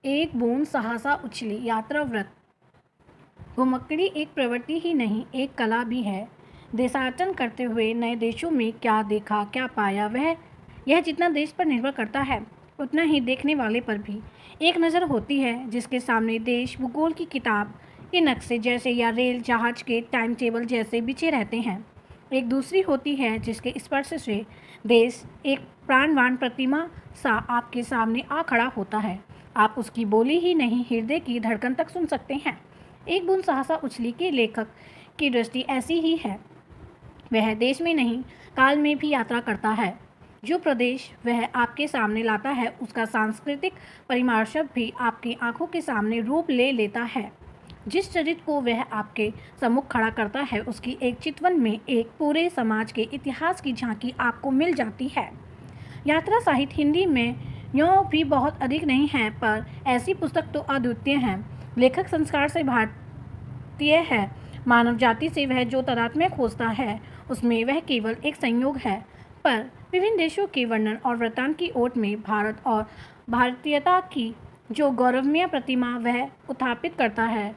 एक बूंद सहसा उछली यात्रा व्रत। घुमक्कड़ी एक प्रवृत्ति ही नहीं, एक कला भी है। देशाटन करते हुए नए देशों में क्या देखा, क्या पाया, वह यह जितना देश पर निर्भर करता है उतना ही देखने वाले पर भी। एक नज़र होती है जिसके सामने देश भूगोल की किताब के नक्शे जैसे या रेल जहाज के टाइम टेबल जैसे बिछे रहते हैं। एक दूसरी होती है जिसके स्पर्श से देश एक प्राणवान प्रतिमा सा आपके सामने आ खड़ा होता है। आप उसकी बोली ही नहीं, हृदय की धड़कन तक सुन सकते हैं। एक बूंद सहसा उछली के लेखक की दृष्टि ऐसी ही है। वह देश में नहीं, काल में भी यात्रा करता है। जो प्रदेश वह आपके सामने लाता है उसका सांस्कृतिक परिमार्शक भी आपकी आंखों के सामने रूप ले लेता है। जिस चरित्र को वह आपके सम्मुख खड़ा करता है उसकी एक चितवन में एक पूरे समाज के इतिहास की झांकी आपको मिल जाती है। यात्रा साहित्य हिंदी में यूँ भी बहुत अधिक नहीं है, पर ऐसी पुस्तक तो अद्वितीय हैं। लेखक संस्कार से भारतीय है, मानव जाति से वह जो तादात्म्य खोजता है उसमें वह केवल एक संयोग है। पर विभिन्न देशों के वर्णन और वृत्तांत की ओट में भारत और भारतीयता की जो गौरवमय प्रतिमा वह उत्थापित करता है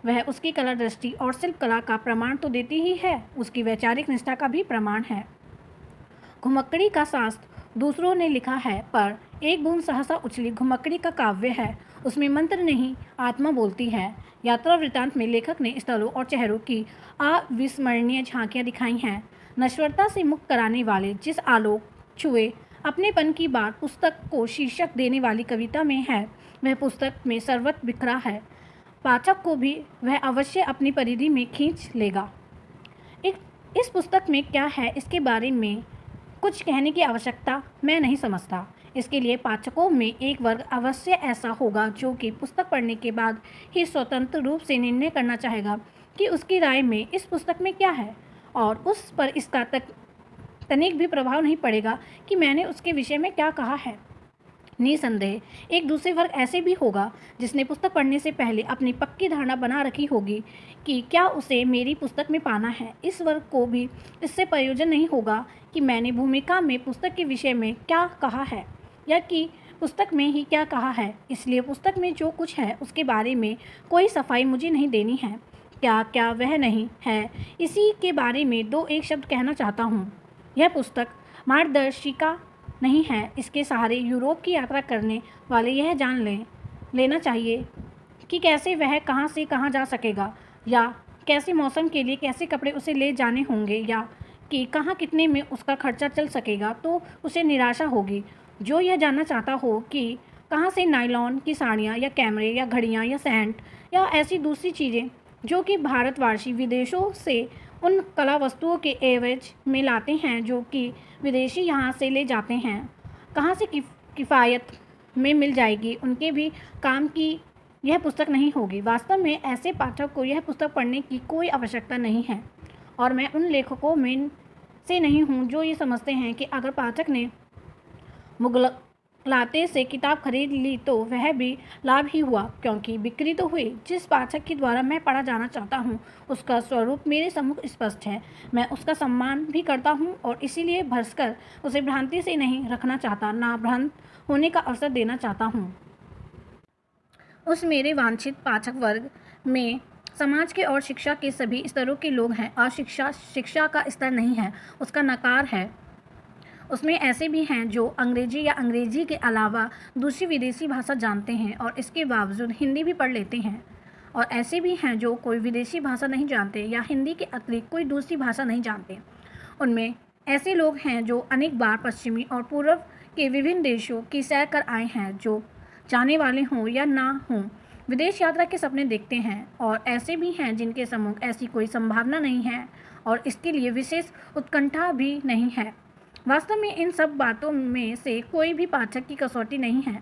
वह उसकी कला दृष्टि और शिल्प कला का प्रमाण तो देती ही है, उसकी वैचारिक निष्ठा का भी प्रमाण है। घुमक्कड़ी का शास्त्र दूसरों ने लिखा है, पर एक बूंद सहसा उछली घुमक्कड़ी का काव्य है। उसमें मंत्र नहीं, आत्मा बोलती है। यात्रा वृत्तांत में लेखक ने स्थलों और चेहरों की अविस्मरणीय झांकियाँ दिखाई हैं। नश्वरता से मुक्त कराने वाले जिस आलोक छुए अपनेपन की बात पुस्तक को शीर्षक देने वाली कविता में है, वह पुस्तक में सर्वत्र बिखरा है। पाठक को भी वह अवश्य अपनी परिधि में खींच लेगा। इस पुस्तक में क्या है इसके बारे में कुछ कहने की आवश्यकता मैं नहीं समझता। इसके लिए पाठकों में एक वर्ग अवश्य ऐसा होगा जो कि पुस्तक पढ़ने के बाद ही स्वतंत्र रूप से निर्णय करना चाहेगा कि उसकी राय में इस पुस्तक में क्या है, और उस पर इसका तनिक भी प्रभाव नहीं पड़ेगा कि मैंने उसके विषय में क्या कहा है। निसंदेह एक दूसरे वर्ग ऐसे भी होगा जिसने पुस्तक पढ़ने से पहले अपनी पक्की धारणा बना रखी होगी कि क्या उसे मेरी पुस्तक में पाना है। इस वर्ग को भी इससे प्रयोजन नहीं होगा कि मैंने भूमिका में पुस्तक के विषय में क्या कहा है या कि पुस्तक में ही क्या कहा है। इसलिए पुस्तक में जो कुछ है उसके बारे में कोई सफाई मुझे नहीं देनी है। क्या क्या वह नहीं है, इसी के बारे में दो एक शब्द कहना चाहता हूँ। यह पुस्तक मार्गदर्शिका नहीं है। इसके सहारे यूरोप की यात्रा करने वाले यह जान लेना चाहिए कि कैसे वह कहाँ से कहाँ जा सकेगा, या कैसे मौसम के लिए कैसे कपड़े उसे ले जाने होंगे, या कि कहाँ कितने में उसका खर्चा चल सकेगा, तो उसे निराशा होगी। जो यह जानना चाहता हो कि कहाँ से नायलॉन की साड़ियाँ या कैमरे या घड़ियाँ या सेंट या ऐसी दूसरी चीज़ें जो कि भारतवासी विदेशों से उन कला वस्तुओं के एवज में लाते हैं जो कि विदेशी यहाँ से ले जाते हैं, कहाँ से किफ़ायत में मिल जाएगी, उनके भी काम की यह पुस्तक नहीं होगी। वास्तव में ऐसे पाठक को यह पुस्तक पढ़ने की कोई आवश्यकता नहीं है, और मैं उन लेखकों में से नहीं हूँ जो ये समझते हैं कि अगर पाठक ने मुगलाते से किताब खरीद ली तो वह भी लाभ ही हुआ, क्योंकि बिक्री तो हुई। जिस पाठक के द्वारा मैं पढ़ा जाना चाहता हूँ उसका स्वरूप मेरे सम्मुख स्पष्ट है। मैं उसका सम्मान भी करता हूँ और इसीलिए भरसकर उसे भ्रांति से नहीं रखना चाहता, ना भ्रांत होने का अवसर देना चाहता हूँ। उस मेरे वांछित पाठक वर्ग में समाज के और शिक्षा के सभी स्तरों के लोग हैं। अशिक्षा शिक्षा का स्तर नहीं है, उसका नकार है। उसमें ऐसे भी हैं जो अंग्रेजी या अंग्रेजी के अलावा दूसरी विदेशी भाषा जानते हैं और इसके बावजूद हिंदी भी पढ़ लेते हैं, और ऐसे भी हैं जो कोई विदेशी भाषा नहीं जानते या हिंदी के अतिरिक्त कोई दूसरी भाषा नहीं जानते। उनमें ऐसे लोग हैं जो अनेक बार पश्चिमी और पूर्व के विभिन्न देशों की सैर कर आए हैं, जो जाने वाले हों या ना हों विदेश यात्रा के सपने देखते हैं, और ऐसे भी हैं जिनके सम्मुख ऐसी कोई संभावना नहीं है और इसके लिए विशेष उत्कंठा भी नहीं है। वास्तव में इन सब बातों में से कोई भी पाठक की कसौटी नहीं है।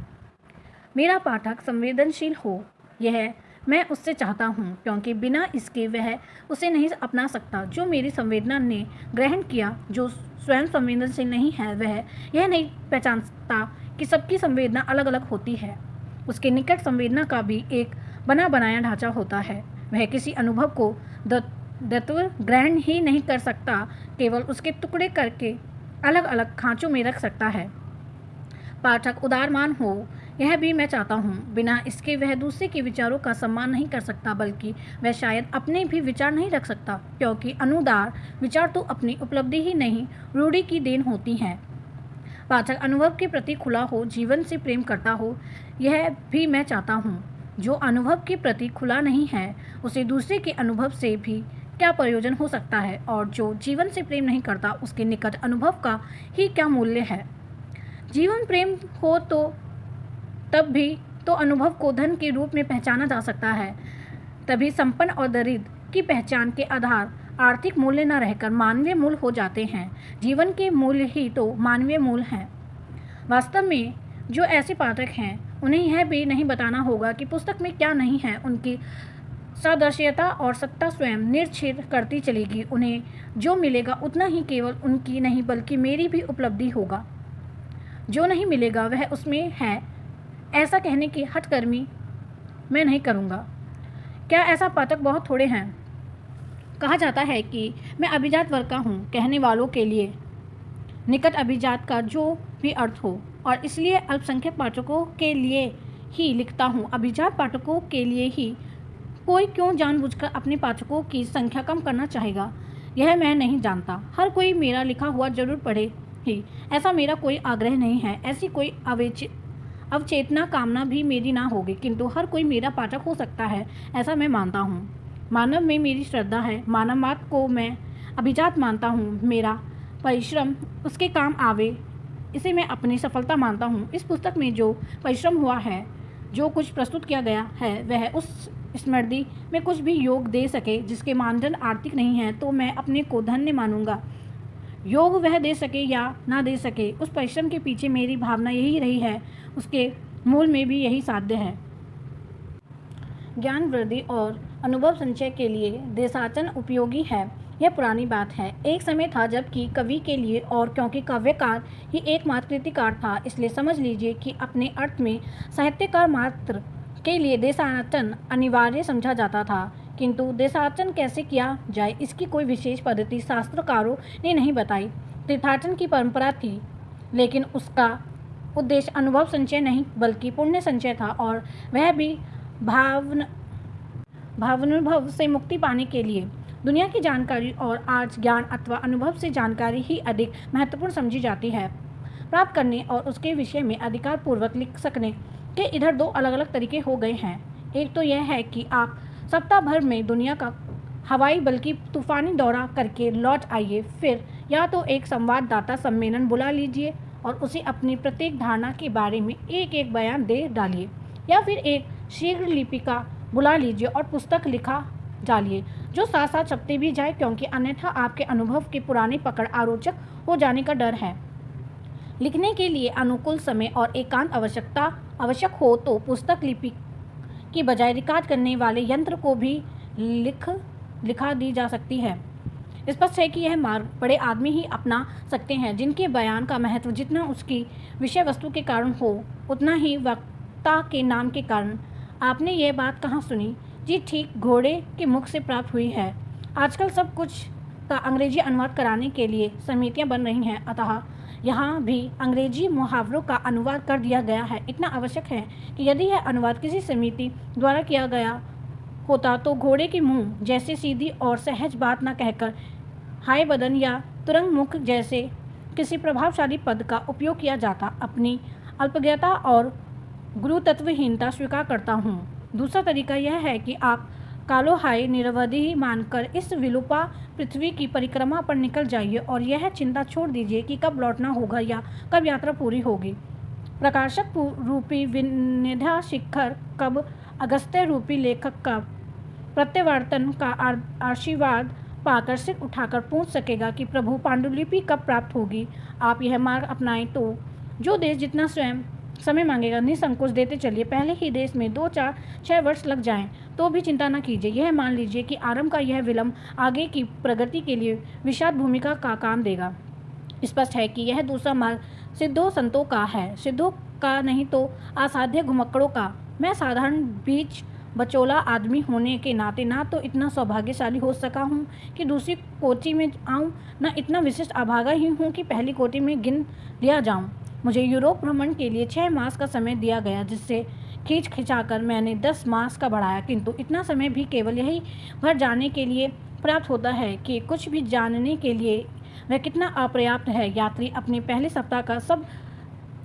मेरा पाठक संवेदनशील हो, यह मैं उससे चाहता हूँ, क्योंकि बिना इसके वह उसे नहीं अपना सकता। जो मेरी संवेदना ने ग्रहण किया, जो स्वयं संवेदनशील नहीं है, वह यह नहीं पहचानता कि सबकी संवेदना अलग अलग होती है। उसके निकट संवेदना का भी एक बना बनाया ढांचा होता है। वह किसी अनुभव को दत्व ग्रहण ही नहीं कर सकता, केवल उसके टुकड़े करके अलग अलग खांचों में रख सकता है। पाठक उदारमान हो यह भी मैं चाहता हूँ। बिना इसके वह दूसरे के विचारों का सम्मान नहीं कर सकता, बल्कि वह शायद अपने भी विचार नहीं रख सकता, क्योंकि अनुदार विचार तो अपनी उपलब्धि ही नहीं, रूढ़ि की देन होती हैं। पाठक अनुभव के प्रति खुला हो, जीवन से प्रेम करता हो, यह भी मैं चाहता हूँ। जो अनुभव के प्रति खुला नहीं है, उसे दूसरे के अनुभव से भी क्या प्रयोजन हो सकता है, और जो जीवन से प्रेम नहीं करता, उसके निकट अनुभव का ही क्या मूल्य है। जीवन प्रेम हो तो तब भी तो अनुभव को धन के रूप में पहचाना जा सकता है। तभी संपन्न और दरिद्र की पहचान के आधार आर्थिक मूल्य न रहकर मानवीय मूल्य हो जाते हैं। जीवन के मूल्य ही तो मानवीय मूल्य हैं। वास्तव में जो ऐसे पाठक हैं, उन्हें यह भी नहीं बताना होगा कि पुस्तक में क्या नहीं है। उनकी सदस्यता और सत्ता स्वयं निर्छिर करती चलेगी। उन्हें जो मिलेगा उतना ही केवल उनकी नहीं बल्कि मेरी भी उपलब्धि होगा। जो नहीं मिलेगा वह उसमें है, ऐसा कहने की हठकर्मी मैं नहीं करूँगा। क्या ऐसा पाठक बहुत थोड़े हैं? कहा जाता है कि मैं अभिजात वर्ग का हूँ, कहने वालों के लिए निकट अभिजात का जो भी अर्थ हो, और इसलिए अल्पसंख्यक पाठकों के लिए ही लिखता हूँ। अभिजात पाठकों के लिए ही कोई क्यों जानबूझकर अपने पाठकों की संख्या कम करना चाहेगा, यह मैं नहीं जानता। हर कोई मेरा लिखा हुआ जरूर पढ़े ही, ऐसा मेरा कोई आग्रह नहीं है। ऐसी कोई अवचेतना कामना भी मेरी ना होगी, किंतु हर कोई मेरा पाठक हो सकता है, ऐसा मैं मानता हूँ। मानव में मेरी श्रद्धा है। मानव मात्र को मैं अभिजात मानता हूँ। मेरा परिश्रम उसके काम आवे, इसे मैं अपनी सफलता मानता हूँ। इस पुस्तक में जो परिश्रम हुआ है, जो कुछ प्रस्तुत किया गया है, वह उस स्मृति में कुछ भी योग दे सके जिसके मानदंड आर्थिक नहीं है, तो मैं अपने को धन्य मानूंगा। योग वह दे सके या ना दे सके, उस परिश्रम के पीछे मेरी भावना यही रही है, उसके मूल में भी यही साध्य है। ज्ञान वृद्धि और अनुभव संचय के लिए देशाचन उपयोगी है, यह पुरानी बात है। एक समय था जबकि कवि के लिए, और क्योंकि काव्यकार ही एकमात्र कृतिकार था, इसलिए समझ लीजिए कि अपने अर्थ में साहित्यकार मात्र के लिए देशाचन अनिवार्य समझा जाता था। किंतु देशाचन कैसे किया जाए, इसकी कोई विशेष पद्धति शास्त्रकारों ने नहीं बताई। तीर्थाटन की परंपरा थी, लेकिन उसका उद्देश्य अनुभव संचय नहीं बल्कि पुण्य संचय था, और वह भी भावानुभव से मुक्ति पाने के लिए। दुनिया की जानकारी और आज ज्ञान अथवा अनुभव से जानकारी ही अधिक महत्वपूर्ण समझी जाती है। प्राप्त करने और उसके विषय में अधिकार पूर्वक लिख सकने के इधर दो अलग अलग तरीके हो गए हैं। एक तो यह है कि आप सप्ताह भर में दुनिया का हवाई बल्कि तूफानी दौरा करके लौट आइए, फिर या तो एक संवाददाता सम्मेलन बुला लीजिए और उसे अपनी प्रत्येक धारणा के बारे में एक एक बयान दे डालिए, या फिर एक शीघ्र लिपिका बुला लीजिए और पुस्तक लिखा डालिए जो साथ साथ छपते भी जाए, क्योंकि अन्यथा आपके अनुभव के पुराने पकड़ आरोचक हो जाने का डर है। लिखने के लिए अनुकूल समय और एकांत आवश्यक हो तो पुस्तक लिपि की बजाय रिकॉर्ड करने वाले यंत्र को भी लिखा दी जा सकती है। स्पष्ट है कि यह मार्ग बड़े आदमी ही अपना सकते हैं, जिनके बयान का महत्व जितना उसकी विषय वस्तु के कारण हो, उतना ही वक्ता के नाम के कारण। आपने ये बात कहाँ सुनी? जी ठीक, घोड़े के मुख से प्राप्त हुई है। आजकल सब कुछ का अंग्रेजी अनुवाद कराने के लिए समितियाँ बन रही हैं, अतः यहाँ भी अंग्रेजी मुहावरों का अनुवाद कर दिया गया है। इतना आवश्यक है कि यदि यह अनुवाद किसी समिति द्वारा किया गया होता तो घोड़े के मुंह जैसे सीधी और सहज बात न कहकर हाय बदन या तुरंग मुख जैसे किसी प्रभावशाली पद का उपयोग किया जाता। अपनी अल्पज्ञता और गुरुतत्वहीनता स्वीकार करता हूँ। दूसरा तरीका यह है कि आप कालो हाय निरवधि मानकर इस विलुपा पृथ्वी की परिक्रमा पर निकल जाइए और यह चिंता छोड़ दीजिए कि कब लौटना होगा या कब यात्रा पूरी होगी। प्रकाशक रूपी विनिधा शिखर कब अगस्त्य रूपी लेखक का प्रत्यावर्तन का आशीर्वाद पाकर सिर उठाकर पूछ सकेगा कि प्रभु पांडुलिपि कब प्राप्त होगी। आप यह मार्ग अपनाएं तो जो देश जितना स्वयं समय मांगेगा निसंकोच देते चलिए। पहले ही देश में 2, 4, 6 वर्ष लग जाएं तो भी चिंता न कीजिए। यह मान लीजिए कि आरंभ का यह विलंब आगे की प्रगति के लिए विषाद भूमिका का काम देगा। स्पष्ट है कि यह दूसरा मार्ग सिद्धों संतों का है, सिद्धों का नहीं तो असाध्य घुमक्कड़ों का। मैं साधारण बीच बचोला आदमी होने के नाते ना तो इतना सौभाग्यशाली हो सका हूँ कि दूसरी कोटि में आऊँ, न इतना विशिष्ट अभागा ही हूँ कि पहली कोटि में गिन लिया जाऊँ। मुझे यूरोप भ्रमण के लिए 6 मास का समय दिया गया, जिससे खींच खिंचाकर मैंने 10 मास का बढ़ाया, किंतु इतना समय भी केवल यही भर जाने के लिए पर्याप्त होता है कि कुछ भी जानने के लिए वह कितना अपर्याप्त है। यात्री अपने पहले सप्ताह का सब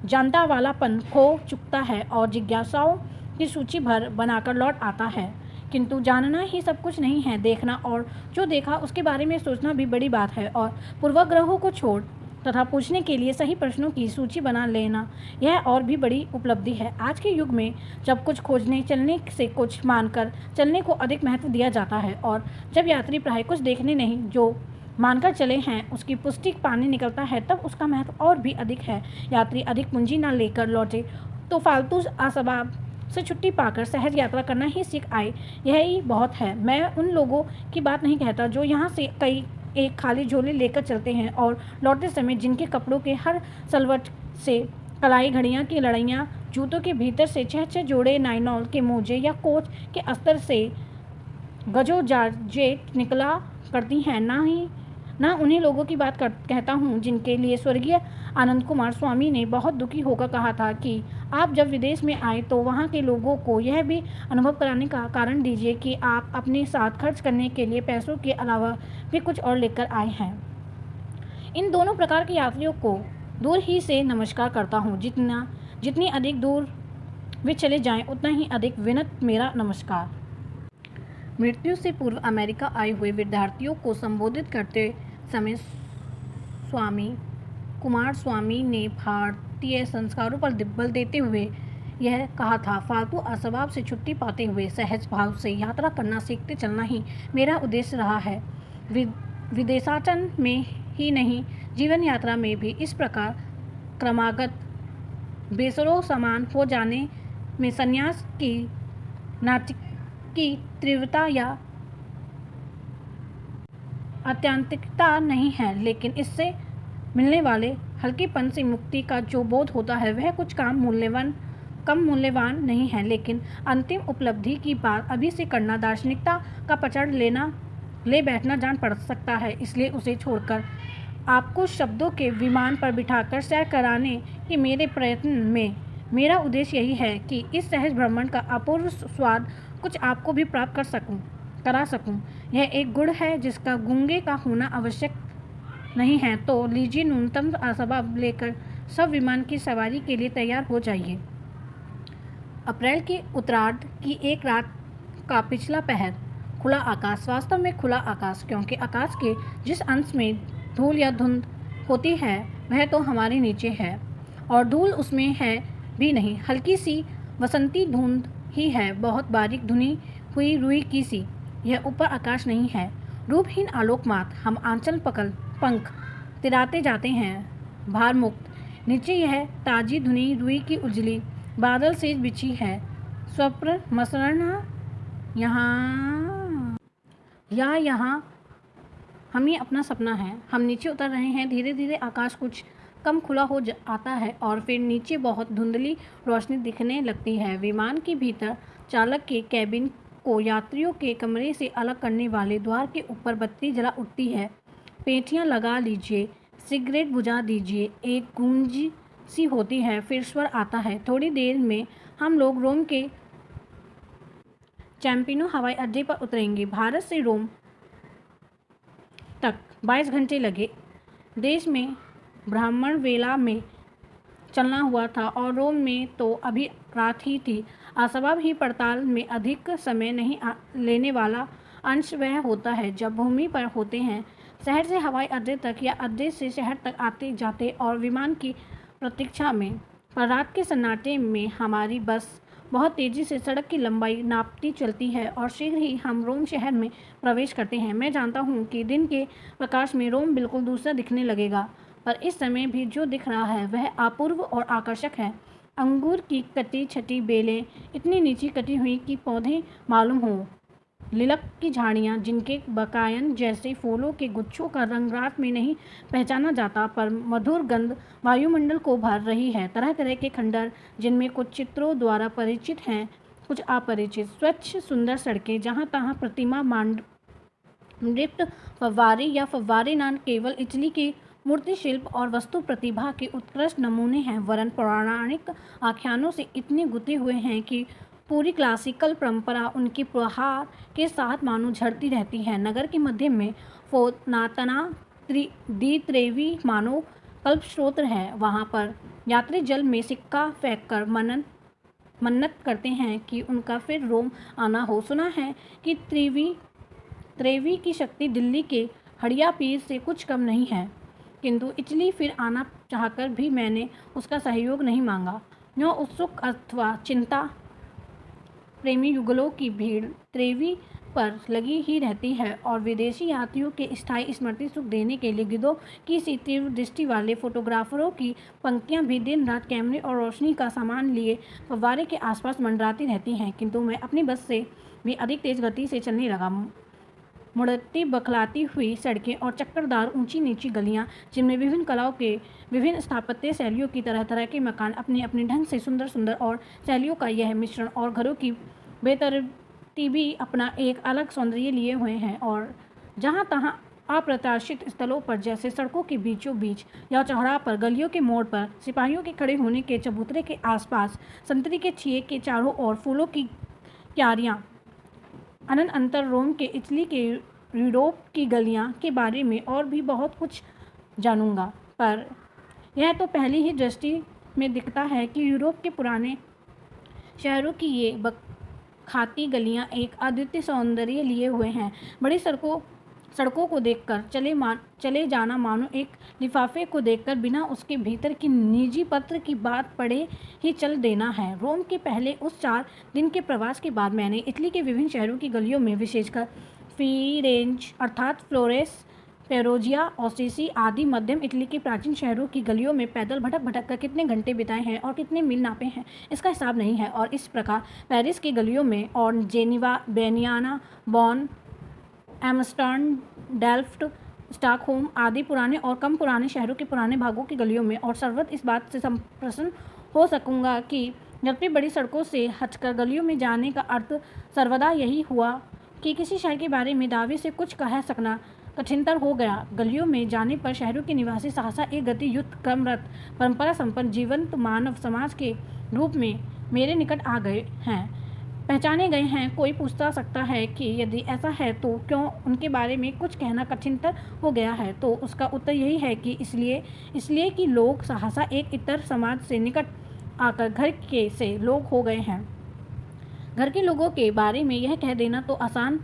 जानता वालापन खो चुकता है और जिज्ञासाओं की सूची भर बनाकर लौट आता है, किंतु जानना ही सब कुछ नहीं है। देखना और जो देखा उसके बारे में सोचना भी बड़ी बात है, और पूर्वाग्रहों को छोड़ तथा पूछने के लिए सही प्रश्नों की सूची बना लेना, यह और भी बड़ी उपलब्धि है। आज के युग में जब कुछ खोजने चलने से कुछ मानकर चलने को अधिक महत्व दिया जाता है, और जब यात्री प्राय कुछ देखने नहीं जो मानकर चले हैं उसकी पुष्टि पानी निकलता है, तब उसका महत्व और भी अधिक है। यात्री अधिक पूंजी न लेकर लौटे तो फालतू असबाब से छुट्टी पाकर सहज यात्रा करना ही सीख आए, यही बहुत है। मैं उन लोगों की बात नहीं कहता जो यहाँ से कई एक खाली झोले लेकर चलते हैं और लौटते समय जिनके कपड़ों के हर सलवट से कलाई, घड़ियाँ की लड़ाइयाँ, जूतों के भीतर से 6-6 जोड़े नाइलॉन के मोजे या कोच के अस्तर से गजो जारजेट निकला करती हैं। ना उन्हीं लोगों की बात कहता हूँ जिनके लिए स्वर्गीय आनंद कुमार स्वामी ने बहुत दुखी होकर कहा था कि आप जब विदेश में आए तो वहाँ के लोगों को यह भी अनुभव कराने का कारण दीजिए कि आप अपने साथ खर्च करने के लिए पैसों के अलावा भी कुछ और लेकर आए हैं। इन दोनों प्रकार के यात्रियों को दूर ही से नमस्कार करता हूँ। जितनी अधिक दूर वे चले जाएं, उतना ही अधिक विनम्र मेरा नमस्कार। मृत्यु से पूर्व अमेरिका आए हुए विद्यार्थियों को संबोधित करते समय कुमार स्वामी ने भारतीय संस्कारों पर बल देते हुए यह कहा था, फालतू असबाब से छुट्टी पाते हुए सहज भाव से यात्रा करना सीखते चलना ही मेरा उद्देश्य रहा है। विदेशाटन में ही नहीं, जीवन यात्रा में भी इस प्रकार क्रमागत बेसरों समान हो जाने में संन्यास की नाटक की तीव्रता या आत्यंतिकता नहीं है, लेकिन इससे मिलने वाले हल्केपन से मुक्ति का जो बोध होता है वह कुछ कम मूल्यवान नहीं है। लेकिन अंतिम उपलब्धि की बात अभी से करना दार्शनिकता का पचड़ ले बैठना जान पड़ सकता है, इसलिए उसे छोड़कर आपको शब्दों के विमान पर बिठाकर सैर कराने के मेरे प्रयत्न में मेरा उद्देश्य यही है कि इस सहज भ्रमण का अपूर्व स्वाद कुछ आपको भी प्राप्त करा सकूं। यह एक गुण है जिसका गूंगे का होना आवश्यक नहीं है, तो लीजिए न्यूनतम असबाब लेकर सब विमान की सवारी के लिए तैयार हो जाइए। अप्रैल के उत्तरार्ध की एक रात का पिछला पहर, खुला आकाश, वास्तव में खुला आकाश, क्योंकि आकाश के जिस अंश में धूल या धुंध होती है वह तो हमारे नीचे है, और धूल उसमें है भी नहीं, हल्की सी वसंती धुंध ही है, बहुत बारीक धुनी हुई रुई की सी। यह ऊपर आकाश नहीं है, रूपहीन आलोक मात्र। हम आंचल पंख तिराते जाते हैं भार मुक्त। नीचे यह ताजी धुनी रुई की उजली बादल से बिछी है, स्वप्न मसरण यहाँ हम ही अपना सपना है। हम नीचे उतर रहे हैं, धीरे धीरे आकाश कुछ कम खुला हो आता है और फिर नीचे बहुत धुंधली रोशनी दिखने लगती है। विमान के भीतर चालक के कैबिन को यात्रियों के कमरे से अलग करने वाले द्वार के ऊपर बत्ती जला उठती है। पेटियां लगा लीजिए, सिगरेट बुझा दीजिए, एक गूंज सी होती है, फिर स्वर आता है। थोड़ी देर में हम लोग रोम के चैम्पिनो हवाई अड्डे पर उतरेंगे। भारत से रोम तक 22 घंटे लगे। देश में ब्राह्मण वेला में चलना हुआ था और रोम में तो अभी रात ही थी। असबाब ही पड़ताल में अधिक समय नहीं लेने वाला अंश वह होता है जब भूमि पर होते हैं, शहर से हवाई अड्डे तक या अड्डे से शहर तक आते जाते और विमान की प्रतीक्षा में। पर रात के सन्नाटे में हमारी बस बहुत तेज़ी से सड़क की लंबाई नापती चलती है और शीघ्र ही हम रोम शहर में प्रवेश करते हैं। मैं जानता हूँ कि दिन के प्रकाश में रोम बिल्कुल दूसरा दिखने लगेगा, पर इस समय भी जो दिख रहा है वह अपूर्व और आकर्षक है। अंगूर की कटी छटी बेलें इतनी नीची कटी हुई कि पौधे मालूम हो, लिलक की झाड़ियाँ जिनके बकायन जैसे फूलों के गुच्छों का रंग रात में नहीं पहचाना जाता, पर मधुर गंध वायुमंडल को भर रही है। तरह तरह के खंडर जिनमें कुछ चित्रों द्वारा परिचित हैं, कुछ अपरिचित। स्वच्छ सुंदर सड़कें, जहाँ तहाँ प्रतिमा मांडलिप्त फव्वारे या फव्वारे न केवल इटली के मूर्ति शिल्प और वस्तु प्रतिभा के उत्कृष्ट नमूने हैं, वरन पौराणिक आख्यानों से इतने गुथे हुए हैं कि पूरी क्लासिकल परंपरा उनकी प्रहार के साथ मानो झड़ती रहती है। नगर के मध्य में फोनातना दी त्रेवी मानो कल्पस्रोत है। वहाँ पर यात्री जल में सिक्का फेंककर मन्नत करते हैं कि उनका फिर रोम आना हो। सुना है कि त्रेवी की शक्ति दिल्ली के हड़िया पीर से कुछ कम नहीं है, किंतु इटली फिर आना चाहकर भी मैंने उसका सहयोग नहीं मांगा। यूँ उत्सुक अथवा चिंता प्रेमी युगलों की भीड़ त्रेवी पर लगी ही रहती है और विदेशी यात्रियों के स्थायी स्मृति सुख देने के लिए गिद्धों की सी तीव्र दृष्टि वाले फोटोग्राफरों की पंक्तियां भी दिन रात कैमरे और रोशनी का सामान लिए फव्वारे के आसपास मंडराती रहती हैं। किंतु मैं अपनी बस से भी अधिक तेज गति से चलने लगा। मुड़ती बखलाती हुई सड़कें और चक्करदार ऊंची नीची गलियां, जिनमें विभिन्न कलाओं के विभिन्न स्थापत्य शैलियों की तरह तरह के मकान अपने अपने ढंग से सुंदर सुंदर और शैलियों का यह मिश्रण और घरों की बेतरतीबी अपना एक अलग सौंदर्य लिए हुए हैं। और जहाँ तहाँ अप्रत्याशित स्थलों पर, जैसे सड़कों के बीचों बीच या चौराहे पर, गलियों के मोड़ पर, सिपाहियों के खड़े होने के चबूतरे के आसपास, संतरी के छिए के चारों ओर फूलों की क्यारियाँ, अनंत अंतर, रोम के, इटली के, यूरोप की गलियाँ के बारे में और भी बहुत कुछ जानूंगा। पर यह तो पहली ही दृष्टि में दिखता है कि यूरोप के पुराने शहरों की ये बखाती गलियाँ एक अद्वितीय सौंदर्य लिए हुए हैं। बड़ी सड़कों को देखकर चले जाना मानो एक लिफाफे को देखकर बिना उसके भीतर की निजी पत्र की बात पढ़े ही चल देना है। रोम के पहले उस 4 दिन के प्रवास के बाद मैंने इटली के विभिन्न शहरों की गलियों में, विशेषकर फिरेंच अर्थात फ्लोरेंस, पेरोजिया, ओसिसी आदि मध्यम इटली के प्राचीन शहरों की गलियों में पैदल भटक कर कितने घंटे बिताए हैं और कितने मील नापे हैं, इसका हिसाब नहीं है। और इस प्रकार पेरिस की गलियों में और जेनीवा, बेनियाना, बॉन, एम्स्टर्डम, डेल्फ्ट, स्टॉकहोम आदि पुराने और कम पुराने शहरों के पुराने भागों की गलियों में, और सर्वत्र इस बात से प्रसन्न हो सकूंगा कि जबकि बड़ी सड़कों से हटकर गलियों में जाने का अर्थ सर्वदा यही हुआ कि किसी शहर के बारे में दावे से कुछ कह सकना कठिनतर हो गया। गलियों में जाने पर शहरों के निवासी सहसा एक गति युक्त, क्रमरत, परंपरा संपन्न जीवंत मानव समाज के रूप में मेरे निकट आ गए हैं, पहचाने गए हैं। कोई पूछता सकता है कि यदि ऐसा है तो क्यों उनके बारे में कुछ कहना कठिनतर हो गया है, तो उसका उत्तर यही है कि इसलिए कि लोग सहसा एक इतर समाज से निकट आकर घर के से लोग हो गए हैं। घर के लोगों के बारे में यह कह देना तो आसान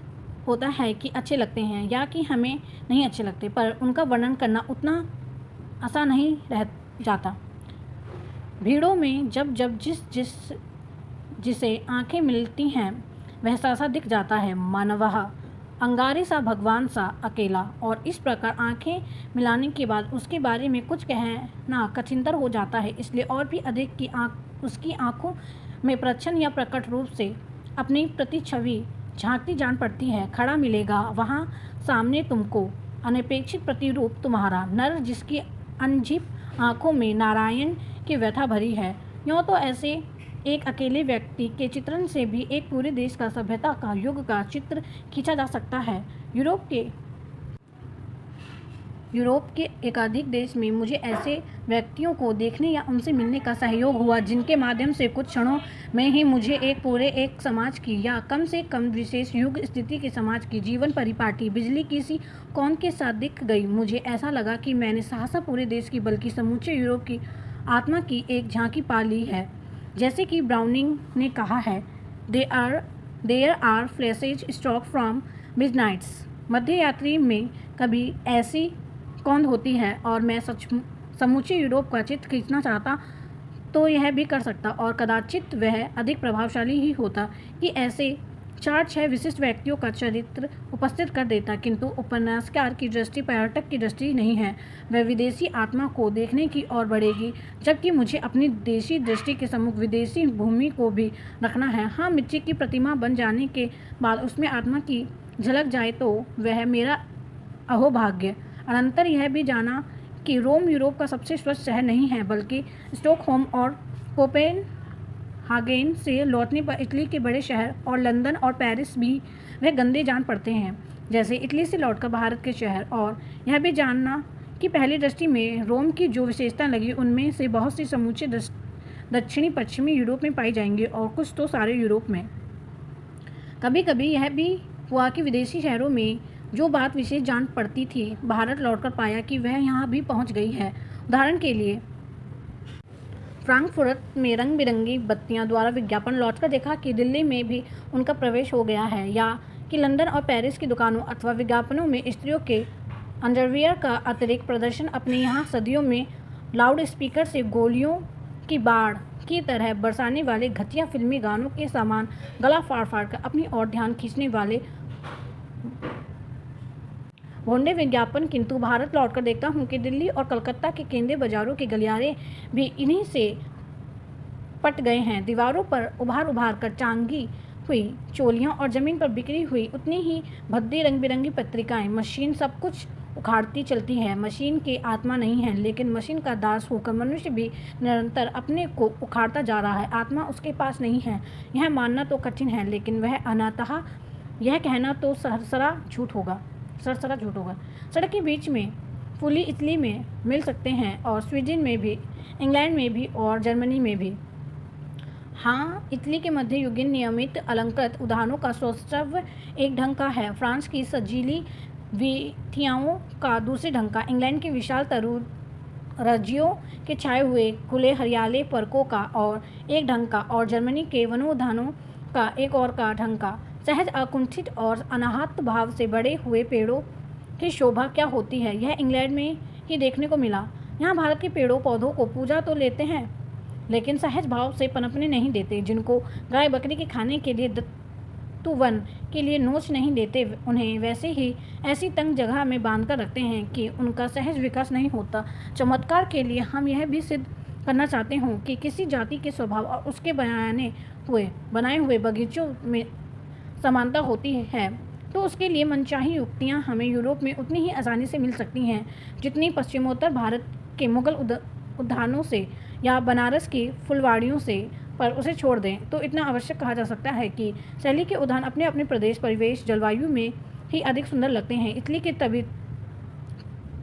होता है कि अच्छे लगते हैं या कि हमें नहीं अच्छे लगते, पर उनका वर्णन करना उतना आसान नहीं रह जाता। भीड़ों में जब जिसे आंखें मिलती हैं वह सहसा दिख जाता है, मानवः अंगारे सा, भगवान सा, अकेला। और इस प्रकार आंखें मिलाने के बाद उसके बारे में कुछ कहना कठिनतर हो जाता है। इसलिए और भी अधिक की उसकी आंखों में प्रच्छन्न या प्रकट रूप से अपनी प्रतिछवि झांकती जान पड़ती है। खड़ा मिलेगा वहाँ सामने तुमको अनपेक्षित प्रतिरूप तुम्हारा, नर जिसकी अनझिप आंखों में नारायण की व्यथा भरी है। यूँ तो ऐसे एक अकेले व्यक्ति के चित्रण से भी एक पूरे देश का, सभ्यता का, युग का चित्र खींचा जा सकता है। यूरोप के एकाधिक देश में मुझे ऐसे व्यक्तियों को देखने या उनसे मिलने का सहयोग हुआ जिनके माध्यम से कुछ क्षणों में ही मुझे एक समाज की, या कम से कम विशेष युग स्थिति के समाज की जीवन परिपाटी बिजली की सी कौन के साथ दिख गई। मुझे ऐसा लगा कि मैंने सहसा पूरे देश की, बल्कि समूचे यूरोप की आत्मा की एक झांकी पा ली है। जैसे कि ब्राउनिंग ने कहा है, there are flashes stroke from midnights. मध्य यात्री में कभी ऐसी कौंध होती है, और मैं समूचे यूरोप का चित्र खींचना चाहता तो यह भी कर सकता, और कदाचित वह अधिक प्रभावशाली ही होता कि ऐसे 4-6 विशिष्ट व्यक्तियों का चरित्र उपस्थित कर देता। किंतु उपन्यासकार की दृष्टि पर्यटक की दृष्टि नहीं है, वह विदेशी आत्मा को देखने की ओर बढ़ेगी, जबकि मुझे अपनी देशी दृष्टि के सम्मुख विदेशी भूमि को भी रखना है। हाँ, मिट्टी की प्रतिमा बन जाने के बाद उसमें आत्मा की झलक जाए तो वह मेरा अहोभाग्य। अनंतर यह भी जाना कि रोम यूरोप का सबसे स्वच्छ शहर नहीं है, बल्कि स्टॉकहोम और कोपेनहागेन से लौटने पर इटली के बड़े शहर और लंदन और पेरिस भी वह गंदे जान पड़ते हैं, जैसे इटली से लौटकर भारत के शहर। और यह भी जानना कि पहली दृष्टि में रोम की जो विशेषता लगी उनमें से बहुत सी समूचे दक्षिणी पश्चिमी यूरोप में पाई जाएंगी और कुछ तो सारे यूरोप में। कभी कभी यह भी हुआ कि विदेशी शहरों में जो बात विशेष जान पड़ती थी, भारत लौटकर पाया कि वह यहाँ भी पहुँच गई है। उदाहरण के लिए फ्रैंकफर्ट में रंग बिरंगी बत्तियां द्वारा विज्ञापन लौटकर देखा कि दिल्ली में भी उनका प्रवेश हो गया है, या कि लंदन और पेरिस की दुकानों अथवा विज्ञापनों में स्त्रियों के अंडरवियर का अतिरिक्त प्रदर्शन अपने यहाँ सदियों में लाउड स्पीकर से गोलियों की बाढ़ की तरह बरसाने वाले घटिया फिल्मी गानों के समान गला फाड़ फाड़ कर अपनी ओर ध्यान खींचने वाले भोंडे विज्ञापन। किंतु भारत लौटकर देखता हूँ कि दिल्ली और कलकत्ता के केंद्रीय बाजारों के गलियारे भी इन्हीं से पट गए हैं। दीवारों पर उभार उभार कर टांगी हुई चोलियाँ और ज़मीन पर बिखरी हुई उतनी ही भद्दी रंग बिरंगी पत्रिकाएं। मशीन सब कुछ उखाड़ती चलती है। मशीन की आत्मा नहीं है, लेकिन मशीन का दास होकर मनुष्य भी निरंतर अपने को उखाड़ता जा रहा है। आत्मा उसके पास नहीं है, यह मानना तो कठिन है, लेकिन वह अनातः यह कहना तो सरसरा झूठ होगा। सड़क के बीच में फूली इटली में मिल सकते हैं, और स्वीडन में भी, इंग्लैंड में भी और जर्मनी में भी। हाँ, इटली के मध्ययुगीन नियमित अलंकृत उद्यानों का सौष्ठव एक ढंग का है, फ्रांस की सजीली वीथियाओं का दूसरे ढंग का, इंग्लैंड के विशाल तरु रजियों के छाए हुए खुले हरियाले पर्कों का और एक ढंग का, और जर्मनी के वनोद्यानों का एक और का ढंग का। सहज अकुंठित और अनाहत भाव से बड़े हुए पेड़ों की शोभा क्या होती है, यह इंग्लैंड में ही देखने को मिला। यहाँ भारत के पेड़ों पौधों को पूजा तो लेते हैं, लेकिन सहज भाव से पनपने नहीं देते। जिनको गाय बकरी के खाने के लिए दत्तुवन के लिए नोच नहीं देते, उन्हें वैसे ही ऐसी तंग जगह में बांध कर रखते हैं कि उनका सहज विकास नहीं होता। चमत्कार के लिए हम यह भी सिद्ध करना चाहते हों कि किसी जाति के स्वभाव और उसके बनाए हुए बगीचों में समानता होती है, तो उसके लिए मनचाही युक्तियाँ हमें यूरोप में उतनी ही आसानी से मिल सकती हैं जितनी पश्चिमोत्तर भारत के मुगल उद्यानों से या बनारस की फुलवाड़ियों से। पर उसे छोड़ दें तो इतना आवश्यक कहा जा सकता है कि शैली के उद्यान अपने अपने प्रदेश, परिवेश, जलवायु में ही अधिक सुंदर लगते हैं। इटली के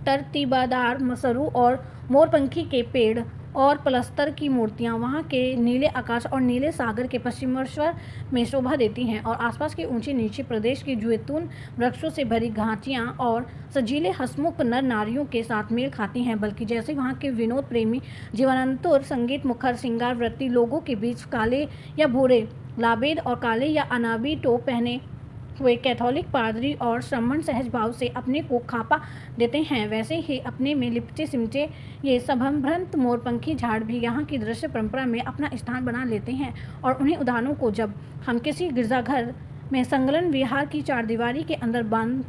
तरतीबादार मसरू और मोरपंखी के पेड़ और पलस्तर की मूर्तियाँ वहाँ के नीले आकाश और नीले सागर के पश्चिमेश्वर में शोभा देती हैं, और आसपास के ऊंचे नीचे प्रदेश की जैतून वृक्षों से भरी घाटियाँ और सजीले हंसमुख नर नारियों के साथ मेल खाती हैं। बल्कि जैसे वहाँ के विनोद प्रेमी जीवनांतुर संगीत मुखर श्रृंगार वृत्ति लोगों के बीच काले या भूरे, लाबेद और काले या अनाबी टोप पहने हुए कैथोलिक पादरी और श्रमण सहज भाव से अपने को खापा देते हैं, वैसे ही अपने में लिपटे सिमटे ये सभ्रंत मोरपंखी झाड़ भी यहाँ की दृश्य परंपरा में अपना स्थान बना लेते हैं। और उन्हीं उदाहरणों को जब हम किसी गिरजाघर में संलग्न विहार की चारदीवारी के अंदर बांध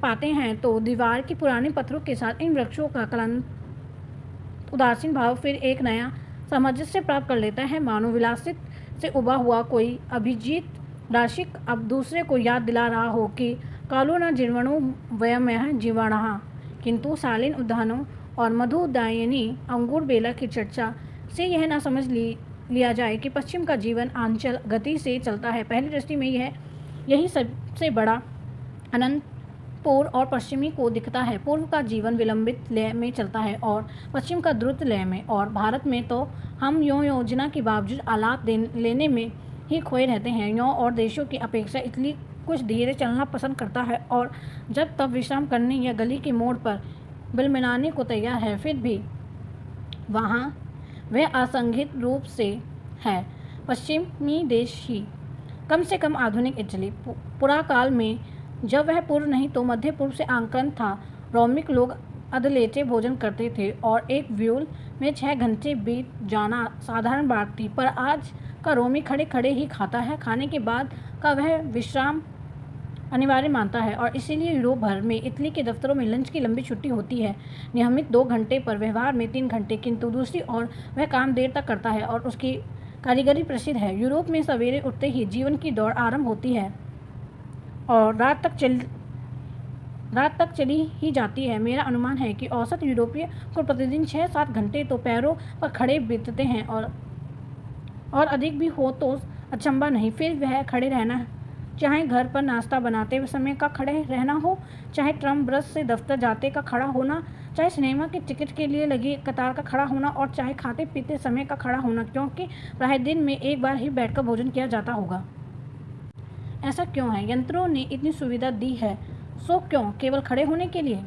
पाते हैं, तो दीवार के पुराने पत्थरों के साथ इन वृक्षों का क्लांत उदासीन भाव फिर एक नया सामंजस्य प्राप्त कर लेता है। मानो विलासित से उबा हुआ कोई अभिजीत दार्शिक अब दूसरे को याद दिला रहा हो कि कालो न जीर्वणो वयमयः जीवाणः। किंतु शालीन उद्यानों और मधुदायिनी अंगूर बेला की चर्चा से यह ना समझ लिया जाए कि पश्चिम का जीवन आंचल गति से चलता है। पहली दृष्टि में यही सबसे बड़ा अनंत पूर्व और पश्चिमी को दिखता है। पूर्व का जीवन विलंबित लय में चलता है और पश्चिम का द्रुत लय में। और भारत में तो हम योजना के बावजूद आलाप लेने में ही खोए रहते हैं। यों और देशों की अपेक्षा इटली कुछ धीरे चलना पसंद करता है, और जब तब विश्राम करने या गली के मोड़ पर बिलमिलाने को तैयार है। फिर भी वहाँ वह असंगठित रूप से है पश्चिमी देश ही, कम से कम आधुनिक इटली। पुराकाल में जब वह पूर्व नहीं तो मध्य पूर्व से आंकन था, रोमिक लोग अधलेटे भोजन करते थे और एक व्यूल में 6 घंटे बीत जाना साधारण बात थी। पर आज का रोमी खड़े खड़े ही खाता है। खाने के बाद का वह विश्राम अनिवार्य मानता है, और इसीलिए यूरोप भर में इटली के दफ्तरों में लंच की लंबी छुट्टी होती है। नियमित 2 घंटे पर व्यवहार में 3 घंटे, किंतु दूसरी ओर वह काम देर तक करता है और उसकी कारीगरी प्रसिद्ध है। यूरोप में सवेरे उठते ही जीवन की दौड़ आरंभ होती है और रात तक चली ही जाती है। मेरा अनुमान है कि औसत यूरोपीय को प्रतिदिन 6-7 घंटे तो पैरों पर खड़े बीतते हैं, और अधिक भी हो तो अचंभा नहीं। फिर वह खड़े रहना, चाहे घर पर नाश्ता बनाते समय का खड़े रहना हो, चाहे ट्रम ब्रश से दफ्तर जाते का खड़ा होना, चाहे सिनेमा के टिकट के लिए लगी कतार का खड़ा होना और चाहे खाते पीते समय का खड़ा होना, क्योंकि प्राय दिन में एक बार ही बैठकर भोजन किया जाता होगा। ऐसा क्यों है? यंत्रों ने इतनी सुविधा दी है, सो क्यों? केवल खड़े होने के लिए?